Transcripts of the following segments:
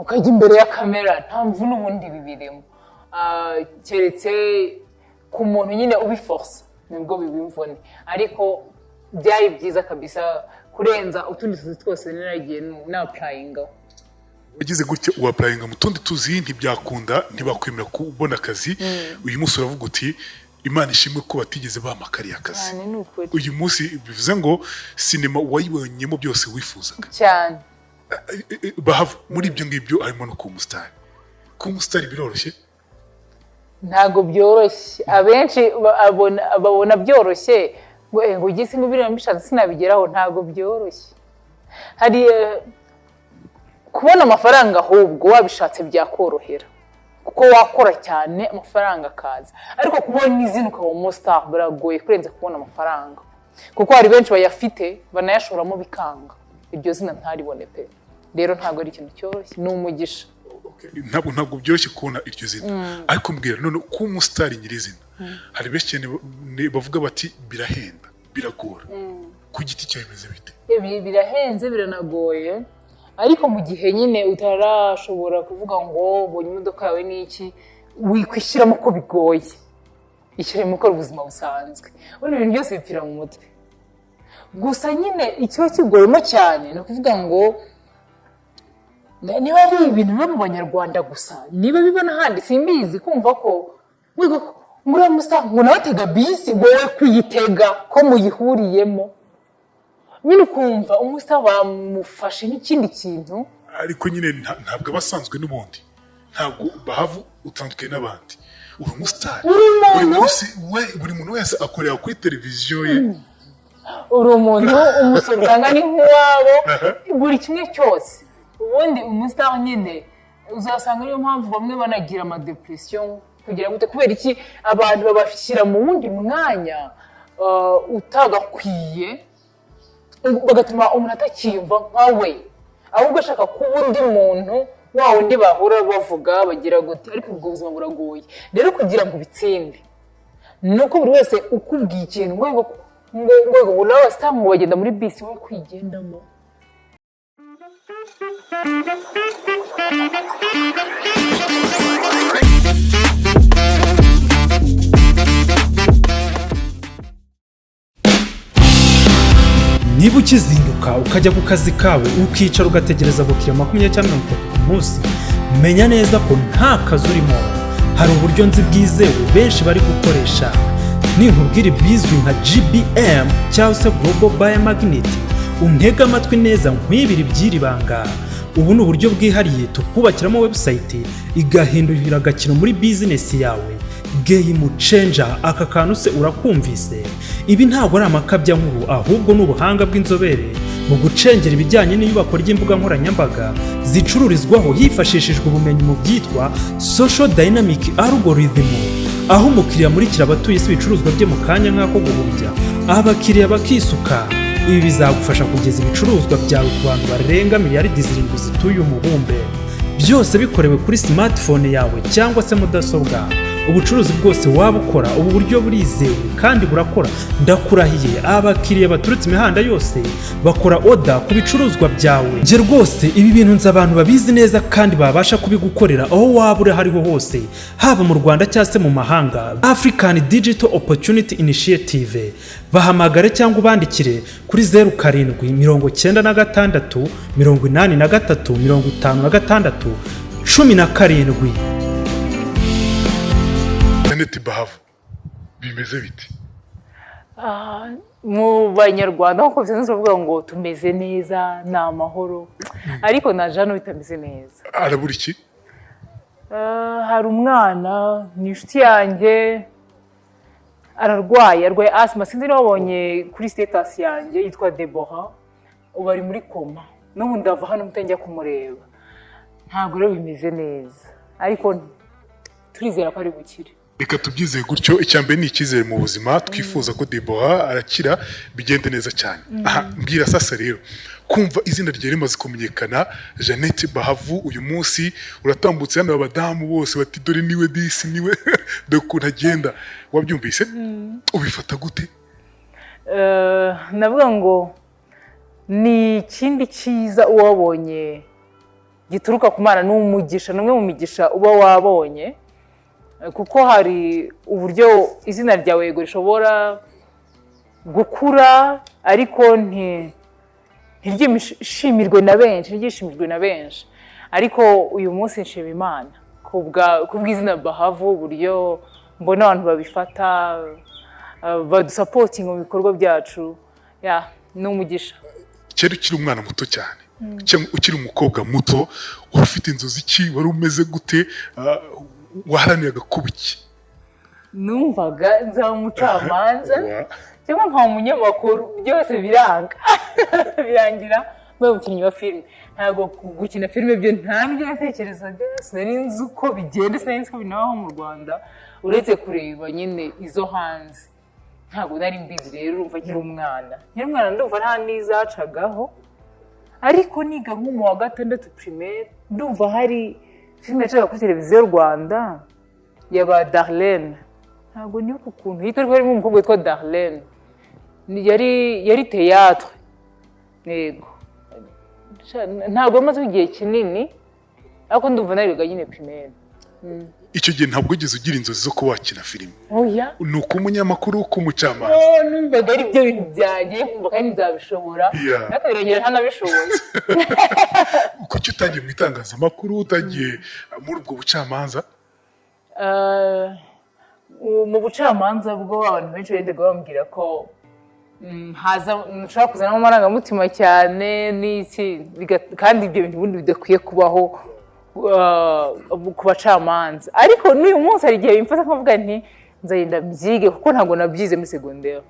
ukajya imbere ya kamera nta mvune ubundi bibirimo keretse ku muntu nyine ubiforce nibwo bibimvune ariko byari byiza kabisa kurenza utundi tuzi twose naragiye na applyinga wagize gutya uapplyinga mu tundi tuzi ntibyakunda ntibakwemera kubona akazi uyu munsi uravuga uti Imana ishimwe ko batigeze bamakariye akazi uyu munsi bivuze ngo sinema wayibonyemo byose wifuzaga cyane Bahavu muri ibyo ngibyo harimo no ku Umustari biroroshye ntago byoroshye abenshi babona byoroshye ngo ugise ngo birambishatse sinabigeraho ntago byoroshye hari kubona amafaranga ahubwo wabishatse byakorohera kuko wakora cyane amafaranga akaza ariko kubona izina ukaba Umustari biragoye kurenza kubona amafaranga kuko hari benshi bayafite banayashoramo bikanga iryo zina ntaribone pe rero ntago ari ikintu cyoroshye ni umugisha ntabwo byoroshye kubona iryo zina ariko mbwira none ku Umustari nyirizina hari benshi cyane bavuga bati birahenda biragora ku giti cyawe bimeze bite birahenze biranagoye ariko mu gihe nyine utarashobora kuvuga ngo ubonye imodoka yawe n'iki wikwishyiramo ko bigoye ishyiremo ko ubuzima busanzwe ubona ibintu byose bipfira mu mutwe gusa nyine ikiba kigoyemo cyane ni ukuvuga ngo niba ari ibintu biba mu banyarwanda gusa niba biba n'ahandi simbizi kumva ko muri Umustari ngo nawe tega bisi wowe kuyitega ko muyihuriyemo nyine ukumva Umustari bamufashe nk'ikindi kintu ariko nyine ntabwo abasanzwe n'ubundi ntabwo Bahavu utandukanye n'abandi uri Umustari buri muntu wese akorera kuri televiziyo ye uri umuntu umusoro utanga ni nk'uwabo buri kimwe cyose ubundi Umustari nyine uzasanga niyo mpamvu bamwe banagira amadepression kugira gute kubera iki abantu babashyira mu wundi mwanya utagakwiye bagatuma umuntu atakiyumva nkawe ahubwo ashaka kuba undi muntu wa wundi bahura bavuga bagira gute ariko ubwo buzima buragoye rero kugira ngo bitsinde nuko buri wese ukubwiye ikintu ngo nawe wasanga bagenda muri bisi wo kwigendamo niba ukizinduka ukajya ku kazi kawe ukicara ugategereza abakiriya 20 cyangwa 30 ku munsi menya neza ko nta kazi urimo hari uburyo nzi bwizewe benshi bari gukoresha ninkubwira bizwi nka GBM cyangwa se Global Biomagnet untega amatwi neza nkwibira ibyiribanga ubu ni uburyo bwihariye tukubakiramo website igahindurira agakino muri business yawe game changer aka kantu se urakumvise ibi ntabwo ari amakabya nkuru ahubwo n'ubuhanga bw'inzobere mu gucengera ibijyanye n'iyubako ry'imbuga nkoranyambaga zicururizwaho hifashishijwe ubumenyi mu byitwa social dynamic algorithm aho umukiriya murikira abatuye isi ibicuruzwa bye mu kanya nk'ako guhumbya abakiriya bakisuka ibi bizagufasha kugeza ibicuruzwa byawe ku bantu barenga miliyaridi 7 zituye umubumbe byose bikorewe kuri smartphone yawe cyangwa se mudasobwa ubucuruzi bwose waba ukora ubu buryo burizewe kandi burakora ndakurahiye abakiriya baturutse imihanda yose bakora order ku bicuruzwa byawe nje rwose ibi bintu nzi abantu babizi neza kandi babasha kubigukorera aho waba uri hariho hose haba mu Rwanda cyangwa se mu mahanga African Digital Opportunity Initiative bahamagare cyangwa ubandikire kuri 0796 83 56 17 Bahavu bimeze biti mu banyarwanda nkuko bisanzwe bavuga ngo tumeze neza ni amahoro ariko naje hano bitameze neza arabura iki hari umwana ni inshuti yanjye ararwaye asima sinzi niba wabonye kuri status yanjye yitwa Deborah ubu ari muri koma n'ubu ndava hano mutangiye kumureba ntabwo rero bimeze neza ariko turizera ko ari bukire reka tubyizeye gutyo icyambere ni icyizere mu buzima twifuza ko Deborah arakira bigende neza cyane aha mbwira sasa rero kumva izina rye rimaze kumenyekana Jeannette Bahavu uyu munsi uratambutse hano abadamu bose bati dore niwe disi niwe dokuntu agenda wabyumvise ubifata gute navuga ngo ni ikindi cyiza uwabonye gituruka ku Mana, n'umugisha, n'umwe mu migisha uba wabonye, kuko hari uburyo izina ryawe yego rishobora gukura ariko ntiryishimirwe na benshi, ariko uyu munsi nshima Imana kubw'izina Bahavu, uburyo mbona abantu babifata, badusapotinga mu bikorwa byacu, ni umugisha. Kera ukiri umwana muto cyane, ukiri umukobwa muto, wari ufite inzozi ki? Wari umeze gute? Waharaniraga kuba iki? Numvaga nzaba umucamanza cyangwa nkaba umunyamakuru, byose biranga birangira mbaye umukinnyi wa filime. Ntabwo gukina filime byo ntabyo natekerezaga, sinari nzi uko bigenda, sinari nzi ko binabaho mu Rwanda, uretse kureba nyine izo hanze. Ntabwo nari mbizi rero, urumva nkiri umwana ndumva nta n'izacagaho, ariko niga nko mu wa 6 primaire ndumva hari filime yacaga kuri televiziyo Rwanda yaba Darlene, ntabwo nibuka ukuntu yitwa, harimo umukobwa witwa Darlene, yari théâtre, yego ntabwo amaze igihe kinini, ariko ndumva nariga nyine primaire. Icyo gihe ntabwo ugeze ugira inzozi zo kuba wakina filime? Oya, ni uko umunyamakuru, uko umucamanza? numvaga ari byo bintu byanjye, kumva kandi nzabishobora, nakabirengera ntanabishoboye. Kuki utagiye mu itangazamakuru, utagiye muri ubwo bucamanza? Mu bucamanza bwo abantu benshi bendaga bambwira ko nshobora kuzanamo amarangamutima cyane n'iki, kandi ibyo bintu ubundi bidakwiye kubaho ku bacamanza. Ariko n'uyu munsi hari igihe bimfata nkavuga nti nzagenda mbyige, kuko ntabwo nabyize muri secondaire.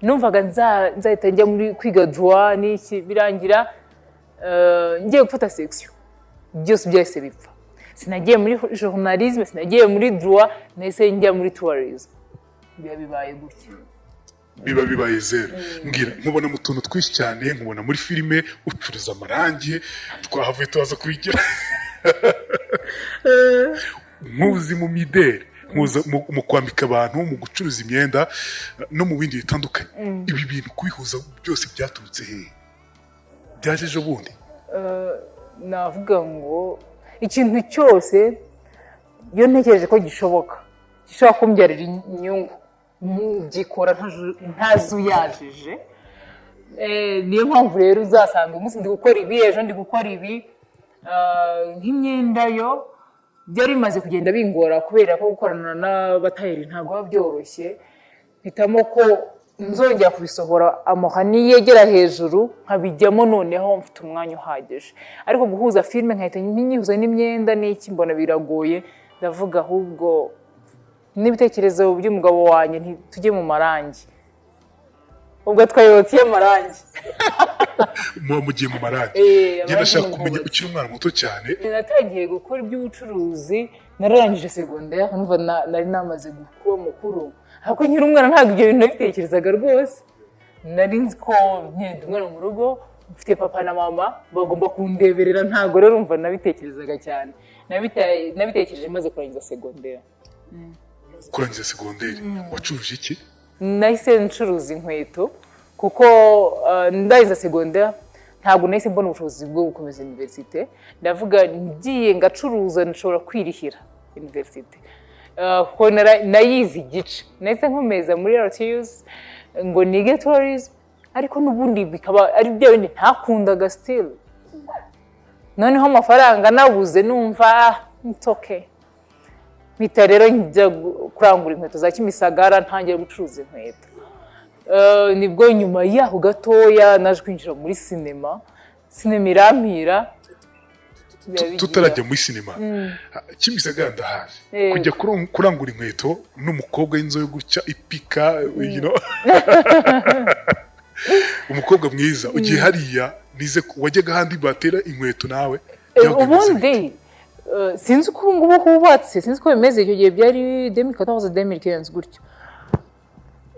Numvaga nzahita njya muri kwiga droit n'iki, birangira ngiye gufata section, byose byahise bipfa. Sinagiye muri journalisme, sinagiye muri droit, nahise njya muri tourism. Bibaye gutya, bibaye zero. Mbwira, nkubona mu tuntu twinshi cyane, nkubona muri filime ucuruza amarangi, twahavuye tubaza kubigira nkuzi mu mideli, mu kwambika abantu, mu gucuruza imyenda no mu bindi bitandukanye. Ibi bintu kubihuza byose byaturutse hehe? Byaje ejo bundi? Navuga ngo ikintu cyose iyo ntekereje ko gishobora kumbyarira inyungu, gikora ntazuyajije. Niyo mpamvu rero uzasanga umunsi ndi gukora ibi, ejo ndi gukora ibi. Nk'imyenda yo byari bimaze kugenda bingora, kubera ko gukorana n'abatayeri ntabwo biba byoroshye. Mpitamo ko nzongera kubisohora amahani yegera hejuru, nkabijyamo noneho mfite umwanya uhagije. Ariko guhuza filime nkahita nyihuza n'imyenda n'iki, mbona biragoye. Ndavuga ahubwo n'ibitekerezo by'umugabo wanjye ntitujye mu marangi, ubwo twayotse amarangi. Mugiye mu marangi? Njye ndashaka kumenya, ukiri umwana muto cyane. Natangiye gukora iby'ubucuruzi, nararangije secondaire, numva nari namaze kuba mukuru. Ariko nkiri umwana ntabwo ibyo bintu nabitekerezaga rwose. Nari nzi ko nkiri umwana mu rugo, mfite papa na mama bagomba kundeberera, ntabwo rero umva nabitekerezaga cyane. Nabitekereje maze kurangiza secondaire. Kurangiza secondaire wacuruje iki? Nahise ncuruza inkweto, kuko ndayiza secondaire ntabwo nahise mbona ubushobozi bwo gukomeza universite. Ndavuga ngiye ngacuruza nshobora kwirihira universite, kuko nayize igice. Nahise nkomeza muri RTUs ngo nige tourism, ariko n'ubundi bikaba ari byo bindi ntakundaga still. Noneho amafaranga nabuze, numva it's okay. Mpita rero njya kurangura inkweto za Kimisagara, ntangira gucuruza inkweto. Nibwo nyuma yaho gatoya naje kwinjira muri sinema irampira. Tutarajya muri sinema, Kimisagara ndahaje, kujya kurangura inkweto n'umukobwa w'inzo yo gutya ipika, umukobwa mwiza. Ugiye hariya nize wajyaga handi batera inkweto nawe? Ubundi sinzi uko ubu ngubu hubatse, sinzi uko bimeze. Icyo gihe byari 2014-2015 gutyo.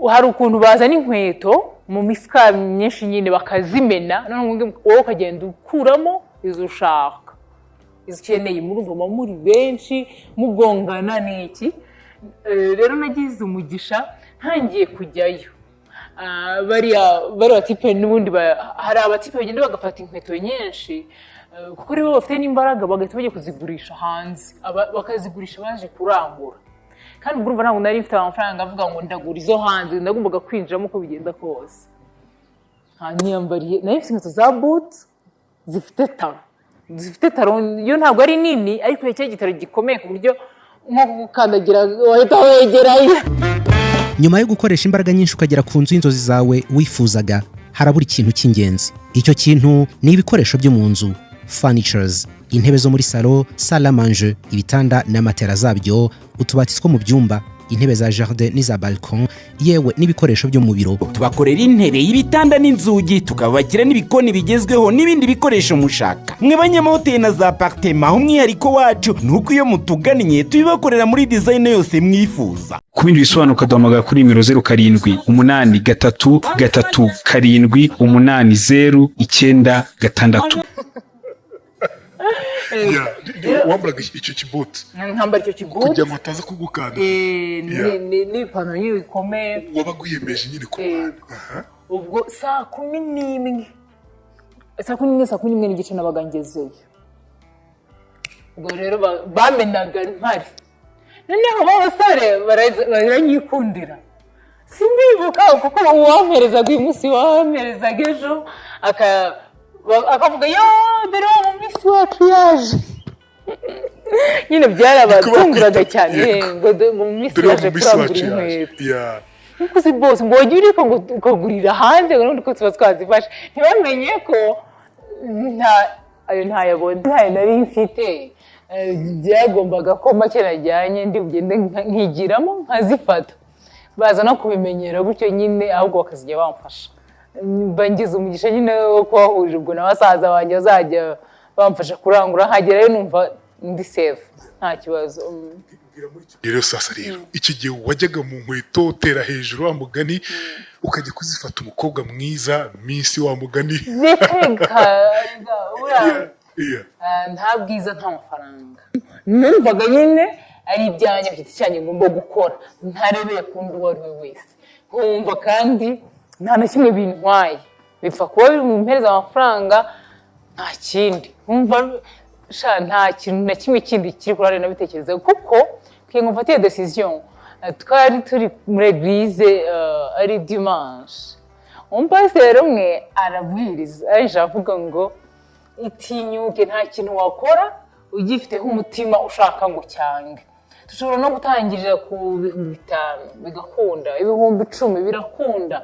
Hari ukuntu bazana inkweto mu mifuka myinshi nyine bakazimena, noneho wowe ukagenda ukuramo izo ushaka, izo ukeneye. Murumva muri benshi mugongana n'iki. Rero nagize umugisha, ntangiye kujyayo. Bari abatipe n'ubundi, hari abatipe bagenda bagafata inkweto nyinshi, kuko rero bafite n'imbaraga bagahita bajya kuzigurisha hanze bakazigurisha baje kurangura kandi ubwo urumva ntabwo nari mfite amafaranga avuga ngo ndagura izo hanze ndagombaga kwinjiramo uko bigenda kose hanyambariye nari mfite inkweto za boots zifite taro yo ntabwo ari nini ariko cyo gitaro gikomeye ku buryo nko gukandagira wahita wegerayo. Nyuma yo gukoresha imbaraga nyinshi ukagera ku nzu y'inzozi zawe wifuzaga harabura ikintu cy'ingenzi. Icyo kintu ni ibikoresho byo mu nzu, furnitures, intebe zo muri salo, salle à manger, ibitanda n'amatera zabyo, utubati two mu byumba, intebe za jardin n'iza balcon, yewe n'ibikoresho byo mu biro. Tubakorera intebe, ibitanda n'inzugi, tukabakira n'ibikoni bigezweho n'ibindi bikoresho mushaka. Mwe banyamahoteli na za appartement, umwihariko wacu nuko iyo mutugannye tubibakorera muri design yose mwifuza. Ku bindi bisobanuro ukaduhamagara kuri nimero 0783378096. wambaraga icyo kibuti nkambara icyo kibuti kugira ngo ataza kugukanda n'ipantaro yiwe ikomeye wabaga uyemeje nyine ku bantu. ubwo saa 11 n'igice nabaga ngezeyo. ubwo rero bamenaga mpari noneho b'abasore baranyikundira simbibuka kuko uwamperezaga uyu munsi wamperezaga ejo akavuga yo dore wa munsi wacu yaje nyine byarabatunguraga cyane ngo mu minsi yaje kurangura inkweto nkuko si bose ngo wajya uriko ngo ukagurira hanze n'undi ko tuba twazifashe ntibamenye ko ntayo nari mfite byagombaga ko make najyanye ndi bugende nkigiramo nkazifata baza no kubimenyera gutyo nyine ahubwo bakazijya bamfasha bangize umugisha nyine wo kubahurira ubwo n'abasaza banjye bazajya bamfasha kurangura nkagerayo numva ndi safe nta kibazo. Rero sasa rero iki gihe wajyaga mu nkweto utera hejuru wa mugani ukajya kuzifata umukobwa mwiza minsi wa mugani nta bwiza nta mafaranga numvaga nyine ari ibyanjye bifite icyanjye ngomba gukora ntarebeye kundi uwo ari we wese nkumva kandi nta na kimwe bintwaye bipfa kuba biri mu mpereza amafaranga nta kindi nkumva nta kintu na kimwe kindi kiri kurare nabitekereza kuko kwiye mfatiye decision twari turi muri eglise ari dimanche umpasiteri umwe arabwiriza arije avuga ngo itinyuke nta kintu wakora ugifiteho umutima ushaka ngo cyange dushobora no gutangirira ku 5,000 bigakunda 10,000 birakunda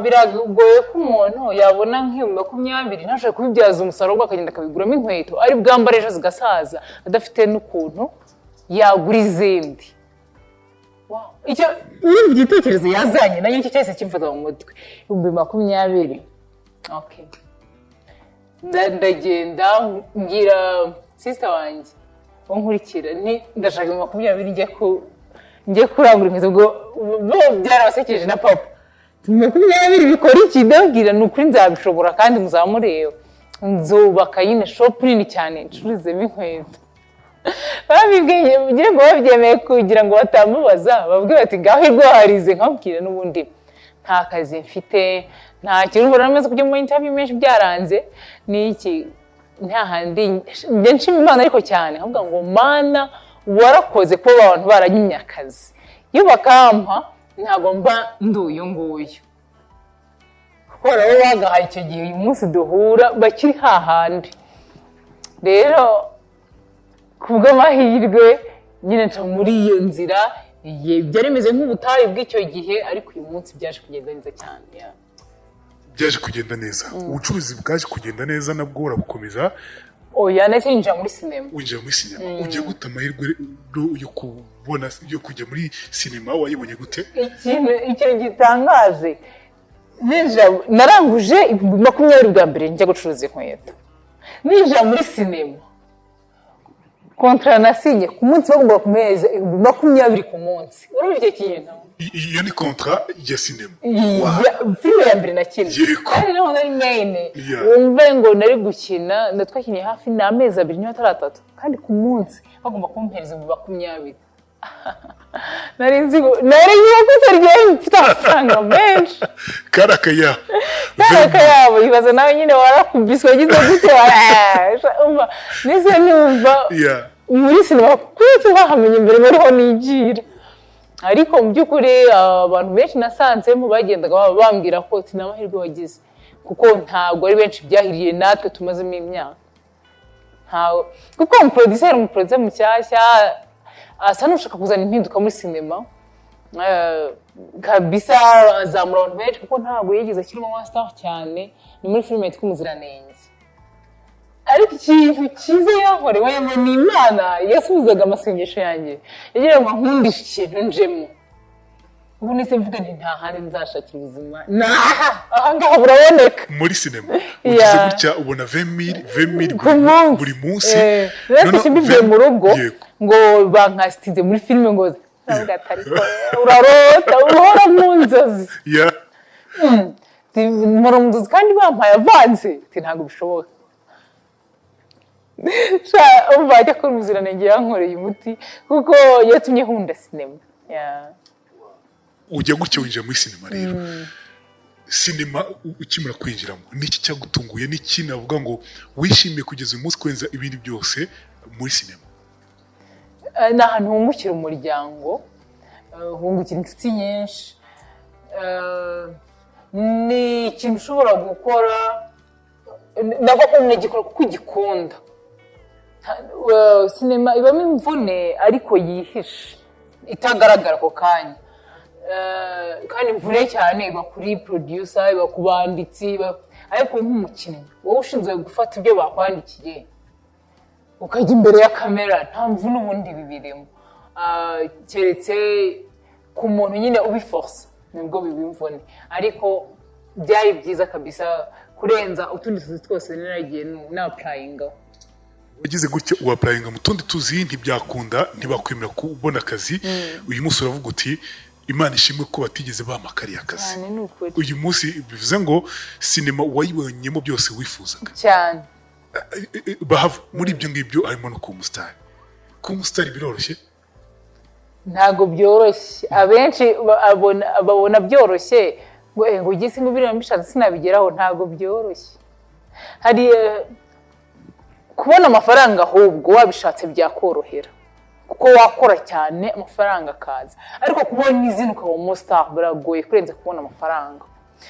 biragoye ko umuntu yabona nk'ibihumbi 20 ntashobora kubibyaza umusaruro akagenda akabiguramo inkweto ari bwambare ejo zigasaza adafite n'ukuntu yagura izindi. Icyo igitekerezo yazanye nanjye icyo cyose kimfata mu mutwe 20,000. Okay, ndagenda ngira sister wanjye onkurikira ndashaka 20 njye kurangura inkweto ubwo byarabasekeje na papa 20 bikora iki ndabwira n'ukuri nzabishobora kandi muzamureba nzubaka yine shop nini cyane ncuruzemo inkweto babibwiye kugira ngo babyemeye kugira ngo batamubaza babwira ati ngaho irwaharize nkabwira n'ubundi nta kazi mfite nta kintu mbona namaze kujya mu interview menshi byaranze n'iki nta handi njye nshima Imana ariko cyane avuga ngo Mana warakoze ko abantu baranyimye akazi iyo bakampa ntago mba nduyo nguyo kuko rero bagahaye icyo gihe uyu munsi duhura bakiri hahandi rero kubw'amahirwe nyine nca muri iyo nzira byari bimeze nk'ubutayu bw'icyo gihe ariko uyu munsi byaje kugenda neza cyane. Byaje kugenda neza ubucuruzi bwaje kugenda neza nabwo urabukomeza. Oya nese ninjira muri sinema. Winjira muri sinema ugiye guta amahirwe yo kubona yo kujya muri sinema wayibonye gute? Icyo gitangaje ninjira naranguje 20 bwa mbere njya gucuruza inkweto ninjira muri sinema kontra nasinye ku munsi bagomba kumeza 20 ku munsi urumva icyo kintu iyo ni kontra ya sinema filime ya mbere nakina kandi naho nari main wumve ngo nari gukina natwakinye hafi n'amezi 2 cyangwa 3 kandi ku munsi bagomba kumpereza 20 nari nzi ko Sergei mfite amafaranga menshi karakayabo ibaza nawe nyine warakubiswe wagize gute nise numva muri sinema kuko bahamenye mbere bariho nigira ariko mu by'ukuri abantu benshi nasanzemo bagendaga bambwira ko tinamahirwe wagize kuko ntabwo ari benshi byahiriye natwe tumazemo imyaka kuko umuproducer mushyashya asa n'ushaka kuzana impinduka muri sinema kabisa azamura abantu benshi kuko ntabwo yigeze akirimo master cyane ni muri filime yitwa Umuziranenge ariko ikintu cyiza yankorewe ni Imana yasubizaga amasengesho yanjye yagira ngo nkundishe ikintu njemo ubu nise mvuga nti nta handi nzashakira ubuzima ahangaha buraboneka muri sinema ugize gutya ubona 20,000 buri munsi none simbivuye mu rugo ngo bankasitize muri filime ngo navuga atari ko urarota uhora mu nzozi mpora mu nzozi kandi bampaye avanse ntabwo bishoboka umva ajya kuri Umuziranenge yankoreye umuti kuko yatumye nkunda sinema ujya gutya winjira muri sinema rero sinema ukimara kwinjiramo niki cyagutunguye niki navuga ngo wishimiye kugeza uyu munsi kwenza ibindi byose muri sinema ni ahantu hungukira umuryango hungukira inshuti nyinshi ni ikintu ushobora gukora nabwo unagikora kuko ugikunda sinema ibamo imvune ariko yihishe itagaragara ako kanya kandi imvune cyane iba kuri producer iba ku banditsi ariko nk'umukinnyi wowe ushinzwe gufata ibyo bakwandikiye ukajya imbere ya kamera nta mvune ubundi bibirimo keretse ku muntu nyine ubiforce nibwo bibimvune ariko byari byiza kabisa kurenza utundi tuzi twose naragiye n'applyinga wagize gutya uwapplyinga mu tundi tuzi ntibyakunda ntibakwemera kubona akazi uyu munsi uravuga uti Imana ishimwe ko batigeze bamakariye akazi uyu munsi bivuze ngo sinema wayibonyemo byose wifuzaga cyane Bahavu muri ibyo ngibyo harimo no ku Umustari biroroshye ntago byoroshye abenshi babona byoroshye ngo ugise ngo birimo bishatse sinabigeraho ntago byoroshye hari kubona amafaranga ahubwo wabishatse byakorohera kuko wakora cyane amafaranga akaza ariko kubona izina ukaba Umustari biragoye kurenza kubona amafaranga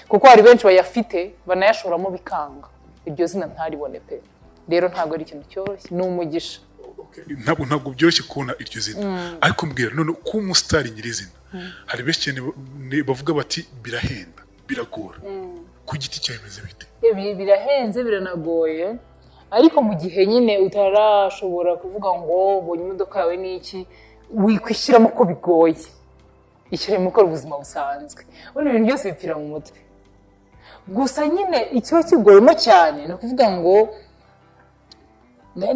kuko hari benshi bayafite banayashoramo bikanga iryo zina ntaribone pe rero ntago ari ikintu cyoroshye ni umugisha ntabwo byoroshye kubona iryo zina ariko mbwira none ku Umustari nyirizina hari benshi cyane bavuga bati birahenda biragora ku giti cyemeze bite birahenze biranagoye ariko mu gihe nyine utarashobora kuvuga ngo ubonye imodoka yawe n'iki wikwishyiramo ko bigoye ishyiramo ko ubuzima busanzwe ubundi ibintu byose bipfira mu mutwe gusa nyine ikiba kigoyemo cyane ni ukuvuga ngo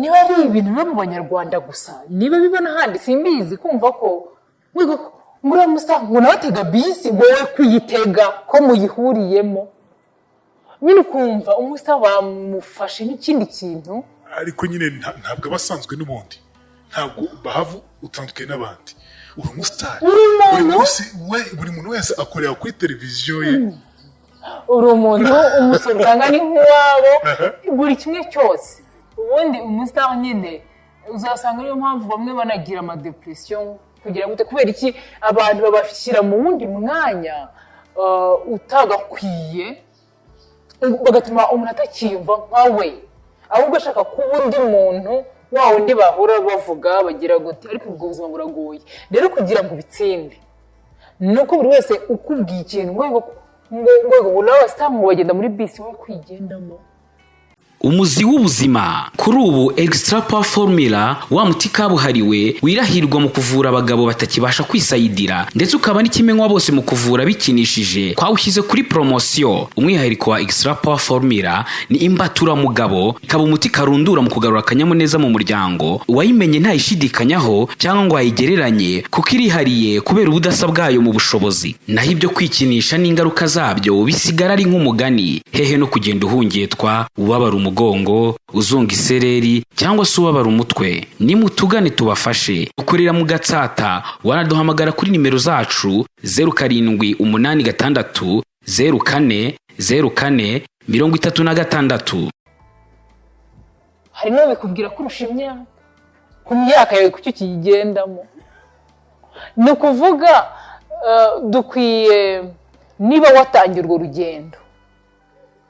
niba ari ibintu biba mu Banyarwanda gusa niba biba n'ahandi simbizi kumva ko muri Umustari ngo nawe atega bisi wowe kuyitega ko muyihuriyemo nyine ukumva Umustari bamufashe n'ikindi kintu ariko nyine ntabwo abasanzwe n'ubundi ntabwo Bahavu utandukanye n'abandi uri Umustari buri muntu wese akorera kuri televiziyo ye uri umuntu umusanga ni nk'uwabo buri kimwe cyose ubundi Umustari nyine uzasanga niyo mpamvu bamwe banagira amadepression kugira gute kubera iki abantu babashyira mu wundi mwanya utagakwiye bagatuma umuntu atakiyumva nkawe ahubwo ashaka kuba undi muntu wa wundi bahura bavuga bagira gute ariko ubwo buzima buragoye rero kugira ngo bitsinde nuko buri wese ukubwiye ikintu ngo nawe sitamu bagenda muri bisi wo kwigendamo umuzi w'ubuzima kuri ubu extra power formula wa muti kabuhariwe wirahirwa mu kuvura abagabo batakibasha kwisayidira ndetse ukaba n'ikimenywa bose mu kuvura bikinishije kwawushyize kuri promotion umwihariko wa extra power formula ni imbatura mugabo ikaba umuti karundura mu kugarura akanyamuneza mu muryango wayimenye ntayishidikanyaho cyangwa ngo ayigereranye kuko irihariye kubera ubudasa bwayo mu bushobozi naho ibyo kwikinisha n'ingaruka zabyo bisigara ari nk'umugani hehe no kugenda uhungetwa ubabara umugongo, uzunga isereri cyangwa se ubabara umutwe, nimutugane tubafashe. Ukorera mu Gatsata, wanaduhamagara kuri nimero zacu 0786 04 04 36. hari no bikubwira kurusha imyaka ku myaka yawe kucyo kigendamo. Ni ukuvuga dukwiye niba watangira urwo rugendo,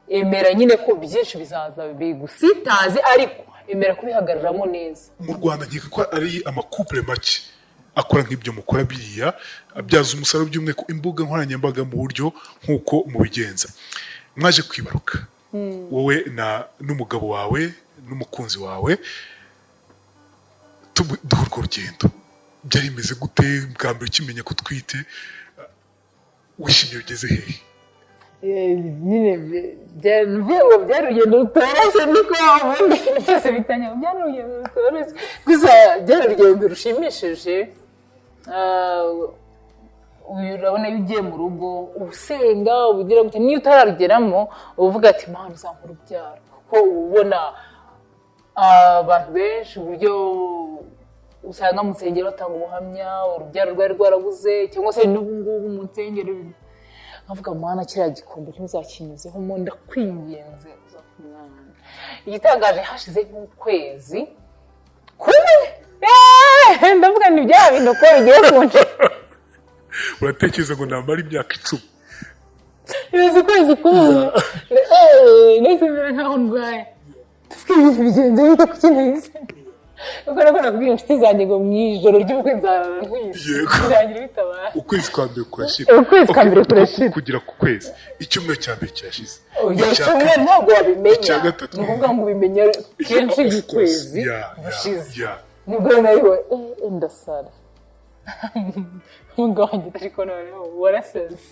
emera nyine ko byinshi bizaza bigusitaze, ariko emera kubihagararamo neza. Mu Rwanda nkeka ko ari amakupure make akora nk'ibyo mukora biriya, abyaza umusaruro by'umwihariko imbuga nkoranyambaga mu buryo nk'uko mubigenza. Mwaje kwibaruka wowe n'umugabo wawe n'umukunzi wawe, duha urwo rugendo. Byari bimeze gute bwa mbere ukimenya ko utwite? Wishimiye ugeze hehe? Nyine byari urugendo rutoroshye, niko ubundi byose bitanya, byari urugendo rutoroshye, gusa byari urugendo rushimishije. Urabona iyo ugiye mu rugo usenga, ubugira gute, niyo utararugeramo uvuga ati Mana uzankora ubyara, kuko ubona abantu benshi uburyo usanga mu nsengero batanga ubuhamya, urubyaro rwari rwarabuze, cyangwa se n'ubu ngubu mu nsengero nkavuga Mana kiriya gikombe ntuzakinyuzeho, mo ndakwinginze uza kumwana. Igitangaje hashize nk'ukwezi kumwe, ndavuga ni bya bintu ko bigiye kunje. Uratekereza ngo namara imyaka 10? Ibizi kwezi kumwe, nese mbere nkaho ndwaye, tuvuge bigenze bita ku kintu. Uko nakubwira inshuti zanjye ngo mu ijoro ry'ubukwe nzarara nkwise, birangira bitabara. Ukwezi kwa mbere kurashira. Ukwezi kwa mbere kurashira. Kugera ku kwezi, icyumweru cya mbere kirashize. Icyumweru ntabwo wabimenya, ni ukuvuga ngo ubimenye kenshi y'ukwezi gushize. Nibwo nayo ndasara. Umugabo wanjye ariko noneho warasaze.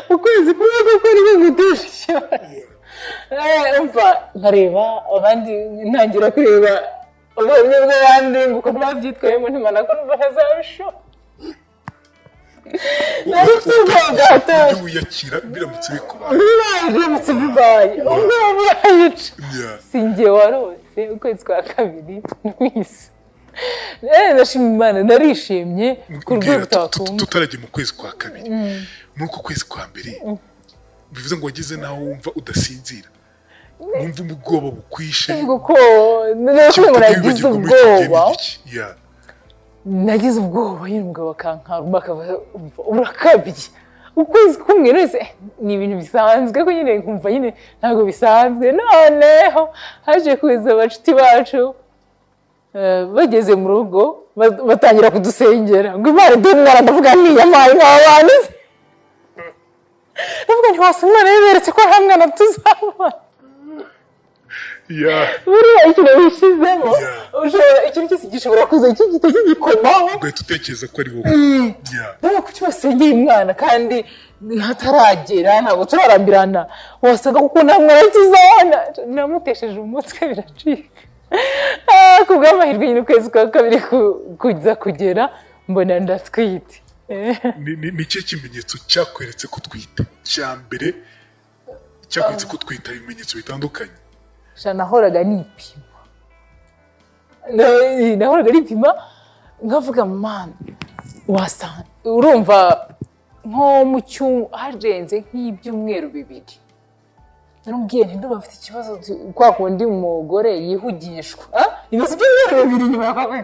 Ukwezi kumwe gukora ibintu byinshi. Umva nkareba abandi, ntangira kureba ubuhamya bw'abandi uko babyitwayemo, ntimana ko numva ntazabisho. Nari mfite ubwoba wiyakira biramutse bikubaye. Biramutse bibaye ubwoba burayica. Sinjye warose ukwezi kwa kabiri nkwise. Ndashima Imana, narishimye ku rwego utakumva. Tutaragiye mu kwezi kwa kabiri, muri uko kwezi kwa mbere bivuze ngo wageze naho wumva udasinzira, wumva ubwoba bukwishe. Kuko nagize ubwoba, nagize ubwoba, nyine umugabo akankaruma akavuga urakabye. Ukwezi kumwe wese ni ibintu bisanzwe, ko nyine nkumva nyine ntabwo bisanzwe. Noneho haje kuza abacuti bacu, bageze mu rugo batangira kudusengera ngo Imana iduhe umwana. Ndavuga ntiyamaye nk'abantu, ndavuga ntiwasa umwana yiberetse ko nta mwana tuzabona. Buriya ikintu wishyizemo, ikintu cyose gishobora kuza gihita gikomaho, ugahita utekereza ko ari wowe. Ndavuga kuki basengeye umwana kandi hataragera, ntabwo turarambirana, wasanga kuko nta mwana tuzabona. Namutesheje umutwe biracika. Kubw'amahirwe nyine ukwezi kwa kabiri kuza kugera mbona ndatwite. Ni cyo kimenyetso cyakweretse ko twita cya mbere, cyakweretse ko twita ibimenyetso bitandukanye? Nahoraga nipima nkavuga Mana wasanga, urumva nko mu harenze nk'ibyumweru 2 narambwiye nti ndumva afite ikibazo kwa kundi umugore yihugishwa. Ibibazo by'ibintu 2 nyuma yakwe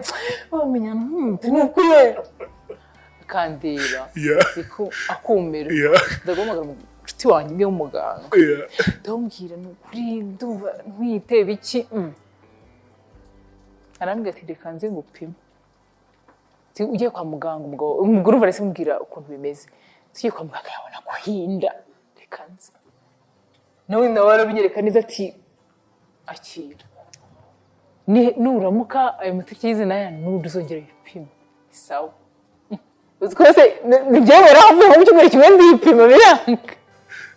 bamenya n'ukuri kandira akumira. Ndagomba inshuti wanjye w'umuganga, ndamubwira n'ukuri ndumva ntwite biki. Arambwira ati reka nze ngupime. Ugiye kwa muganga, umugore umva arese mubwira ukuntu bimeze. Tugiye kwa muganga yabona guhinda, reka nze nawe warabinyereka neza ati akira, nuramuka ayo matariki y'izina ya n'uduzongera ibipimo sawa. Twese nibyemera havuye mu cyumweru kimwe ndipima biranga,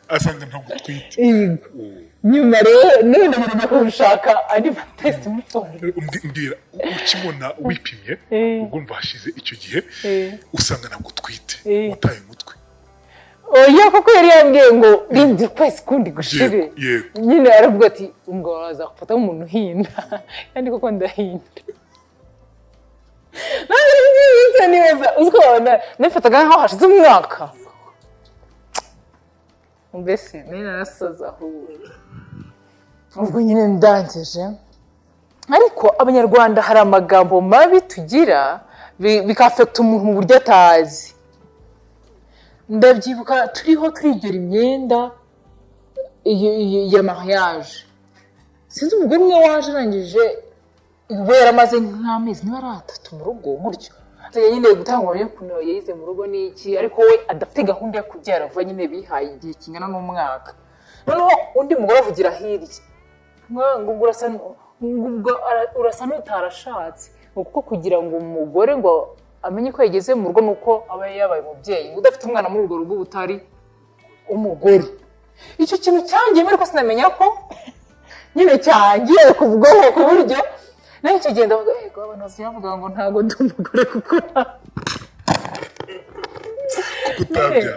asanga ntabwo twite. Nyuma rero none murimo kushaka andi matest mutonde. Mbwira ukibona wipimye, ubwo mva hashize icyo gihe usanga ntabwo twite, wataye umutwe. oya kuko yari yambwiye ngo rindi kwezi kundi gushire nyine aravuga ati ngo aza gufata umuntu uhinda kandi koko ndahinda neza uziko nafataga nkaho hashize umwaka mbese nari narasaza ahubwo ubwo nyine ndangije ariko abanyarwanda hari amagambo mabi tugira bikafekta umuntu mu buryo atazi ndabyibuka turiho turigera imyenda ya mariage sinzi umugore umwe waje arangije we yaramaze nk'amezi niba ari 3 mu rugo gutyo nyine gutanga yo kuno yayize mu rugo n'iki ariko we adafite gahunda yo kubyara vuba nyine bihaye igihe kingana n'umwaka noneho undi mugore avugira hirya ngo urasa n'utarashatse kuko kugira ngo umugore ngo amenye ko yageze mu rugo nuko aba yabaye umubyeyi udafite umwana muri urwo rugo utari umugore icyo kintu cyangiye ariko sinamenya ko nyine cyangiye kuvugaho ku buryo nayo icyo genda abantu bavuga ngo ntago ndi umugore kuko kutabya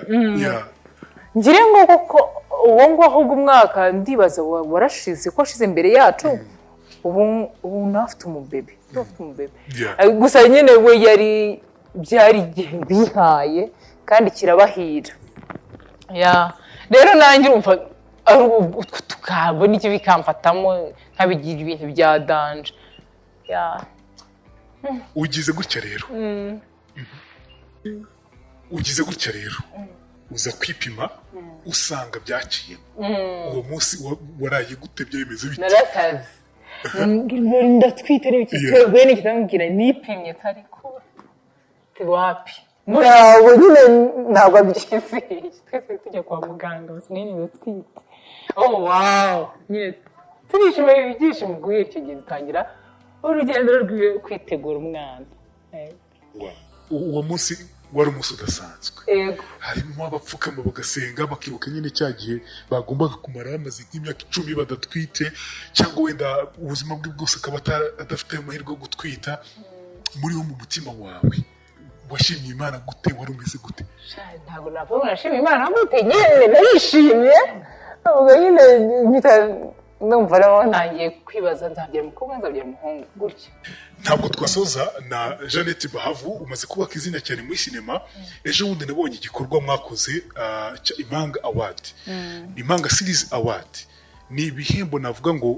ngire ngo kuko uwo ngo ahubwo umwaka ndibaza warashize ko ashize imbere yacu ubu nafite umubebe gusa nyine we byari igihe bihaye kandi kirabahira rero nanjye urumva tukabona icyo bikamfatamo nkabigira ibintu bya danje ugize gutya rero uza kwipima usanga byaciye uwo munsi waraye gute byemeze bite narasaze ndatwite n'ikitwebwe n'ikitambwira nipimye tari kuba wapi muraho nyine ntabwo abyizeye twese tujya kwa muganga sinini ndatwite wow nyine turishimye ibyishimo guhera icyo gihe dutangira urugendo rwo kwitegura umwana uwo munsi wari umunsi udasanzwe harimo abapfukama bagasenga bakibuka nyine cya gihe bagombaga kumara bamaze nk'imyaka 10 badatwite cyangwa wenda ubuzima bwe bwose akaba adafite amahirwe yo gutwita muri wo mu mutima wawe washimye Imana gute wari umeze gute ntabwo navuga nashimye Imana gute nyine narishimye ubwo nyine ndumva rero ntangiye kwibaza nzabyara umukobwa nzabyara umuhungu gutya ntabwo twasoza na Jeannette Bahavu umaze kubaka izina cyane muri sinema ejo bundi nabonye igikorwa mwakoze cya Impanga Award Impanga Series Award ni ibihembo navuga ngo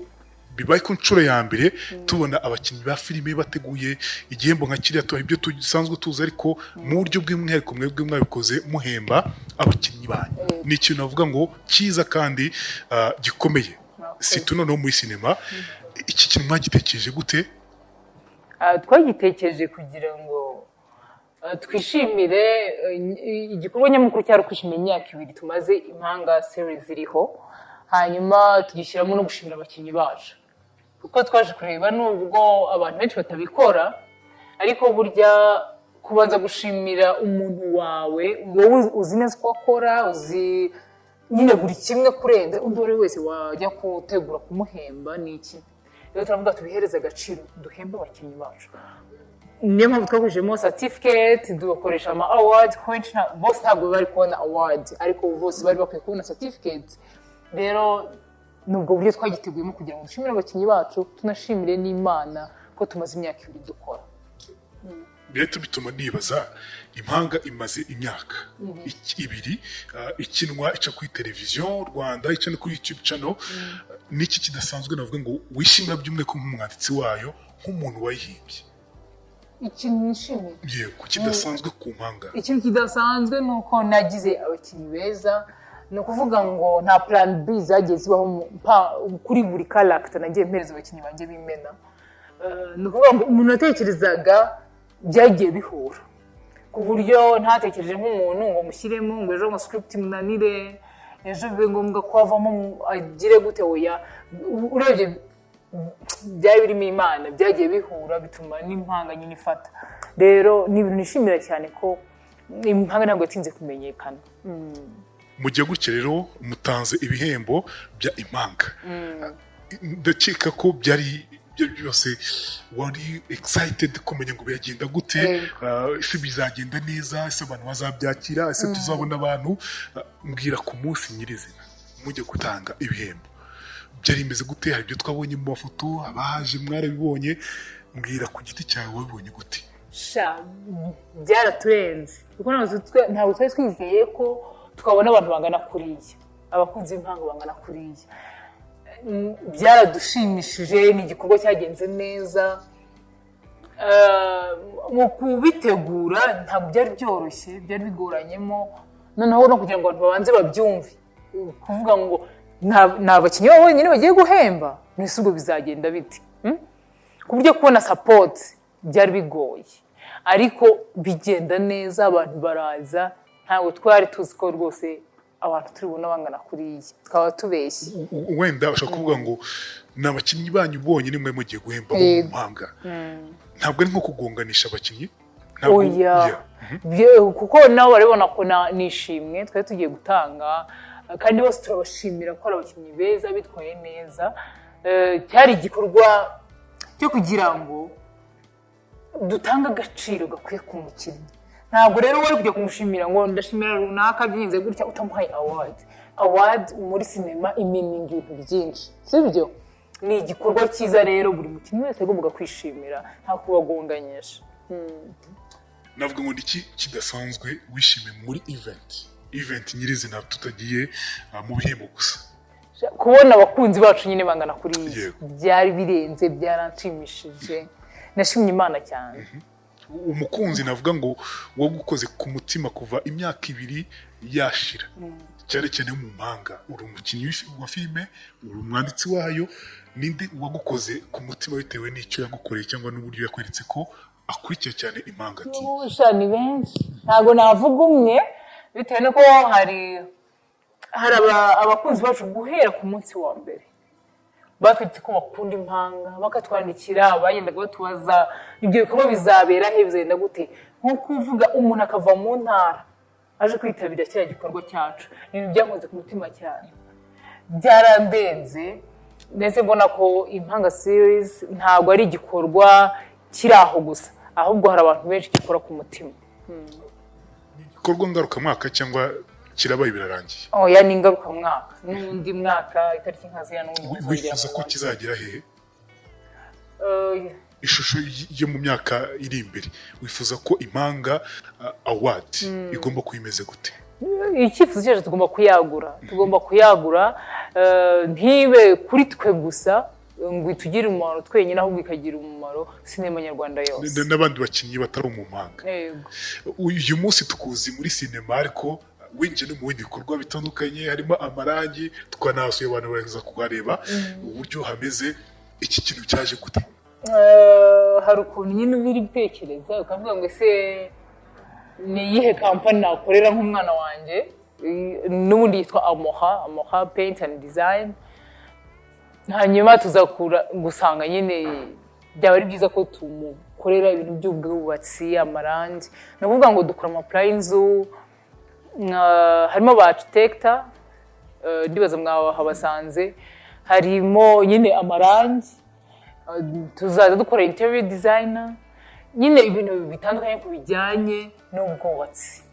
bibaye ku nshuro ya mbere tubona abakinnyi ba filime bateguye igihembo nka kiriya tuha ibyo dusanzwe tuzi ariko mu buryo bw'umwihariko mwebwe mwabikoze muhemba abakinnyi banyu ni ikintu navuga ngo cyiza kandi gikomeye si tunoneho muri sinema iki kintu mwagitekereje gute twagitekereje kugira ngo twishimire igikorwa nyamukuru cyari kwishimira imyaka 2 tumaze Impanga series iriho hanyuma tugishyiramo no gushimira abakinnyi bacu kuko twaje kureba nubwo abantu benshi batabikora ariko burya kubanza gushimira umuntu wawe wowe uzi neza ko akora uzi nyine buri kimwe kurenza undi wari wese wajya kutegura kumuhemba ni iki rero turavuga tubihereze agaciro duhemba abakinnyi bacu niyo mpamvu twakoresheje certificate dukoresha ama award bose ntabwo bari kubona award ariko bose bari bakwiye kubona certificate rero nubwo buryo twagiteguyemo kugira ngo dushimire abakinnyi bacu tunashimire n'Imana ko tumaze imyaka 2 dukora Bihita bituma nibaza Impanga imaze imyaka 2 ikinwa ica kuri televiziyo Rwanda ica no kuri YouTube channel niki kidasanzwe navuga ngo wishimira by'umweko nk'umwanditsi wayo nk'umuntu wayihimbye ikintu nishimiye yego kidasanzwe ku Impanga ikintu kidasanzwe nuko nagize abakinnyi beza no kuvuga ngo nta plan B zagiye zibaho kuri buri character nagiye mpereza abakinnyi banje bimena no kuvuga ngo umuntu atekerezaga byagiye bihura ku buryo ntatekereje nk'umuntu ngo mushyiremo ngo ejo ngo script munanire ejo bibe ngombwa ko avamo agire gute oya urebye byari birimo Imana byagiye bihura bituma n'Impanga nyine ifata rero ni ibintu nishimira cyane ko Impanga ntabwo yatinze kumenyekana mugiye gutya rero mutanze ibihembo bya Impanga ndakeka ko byari ibyo byose wari excited kumenya ngo biragenda gute, ese bizagenda neza, ese abantu bazabyakira, ese tuzabona abantu. Mbwira ku munsi nyirizina mujye gutanga ibihembo byari imeze gute? Hari ibyo twabonye mu mafoto, abahaje mwarabibonye, mbwira ku giti cyawe wabibonye gute? Byaraturenze kuko ntabwo twari twizeye ko twabona abantu bangana kuriya, abakunzi b'impanga bangana kuriya. Byaradushimishije, ni igikorwa cyagenze neza. Mu kubitegura ntabwo byari byoroshye, byari bigoranyemo, noneho no kugira ngo abantu babanze babyumve, kuvuga ngo ni abakinnyi babo bonyine bagiye guhemba, mbese ubwo bizagenda bite? Ku buryo kubona support byari bigoye, ariko bigenda neza, abantu baraza. Ntabwo twari tuzi ko rwose abantu turi buna bangana kuriya, twaba tubeshye. Wenda ushaka kuvuga ngo ni abakinnyi banyu bonyine mwe mugiye guhemba mu mpanga, ntabwo ari nko kugonganisha abakinnyi? Oya, kuko nabo barabona ko nishimwe twari tugiye gutanga, kandi bose turabashimira ko ari abakinnyi beza bitwaye neza. Cyari igikorwa cyo kugira ngo dutange agaciro gakwiye ku mukinnyi. Ntabwo rero wari kujya kumushimira ngo ndashimira runaka byigenze gutya utamuhaye award muri sinema imininga ibintu byinshi, sibyo? Ni igikorwa cyiza rero buri mukinnyi wese agomba kwishimira, nta kubagonganyisha. Navuga ngo iki kidasanzwe wishimiye muri event nyirizina, tutagiye mu bihembo gusa? Kubona abakunzi bacu nyine bangana kuriya byari birenze, byaranshimishije, nashimye Imana cyane. Umukunzi navuga ngo wagukoze ku mutima kuva imyaka 2 yashira, cyane cyane mu mpanga. Uri umukinnyi wa filime, uri umwanditsi wayo, ninde wagukoze ku mutima bitewe n'icyo yagukoreye cyangwa n'uburyo yakweretse ko akurikiye cyane impanga? Ni benshi, ntabwo navuga umwe, bitewe n'uko hari abakunzi bacu guhera ku munsi wa mbere batwite ko bakunda impanga, bakatwandikira, bagendaga batubaza ibyo bikorwa bizabera he, bizagenda gute. Nko kuvuga umuntu akava mu ntara aje kwitabira kiriya gikorwa cyacu, ibintu byankoze ku mutima cyane, byarandenze. Ndetse mbona ko impanga series ntabwo ari igikorwa kiri aho gusa, ahubwo hari abantu benshi gikora ku mutima. Igikorwa ngarukamwaka cyangwa kirabaye birarangiye? Oya, ni ngarukamwaka, n'undi mwaka itariki nkaziya n'undi. Wifuza ko kizagira hehe? Ishusho yo mu myaka iri imbere, wifuza ko impanga award igomba kuyimeze gute? Icyifuzo cyacu tugomba kuyagura, ntibe kuri twe gusa ngo itugire umumaro twenyine, ahubwo ikagira umumaro sinema nyarwanda yose n'abandi bakinnyi batari mu mpanga. Uyu munsi tukuzi muri sinema, ariko winjiye no mu bindi bikorwa bitandukanye, harimo amarangi, twanasuye abantu baraza kuhareba uburyo hameze. Iki kintu cyaje gute? Hari ukuntu nyine ubiri bitekereza ukavuga ngo ese ni iyihe kampani nakorera nk'umwana wanjye, n'ubundi yitwa Amoha Paint and Design. Hanyuma tuzakura gusanga nyine byaba ari byiza ko tumukorera ibintu by'ubwubatsi, amarangi. Navuga ngo dukora amaplan y'inzu, harimo ba architecta, ndibaza mwabasanze, harimo nyine amarangi, tuzaza dukora interior designer, nyine ibintu bitandukanye ku bijyanye n'ubwubatsi.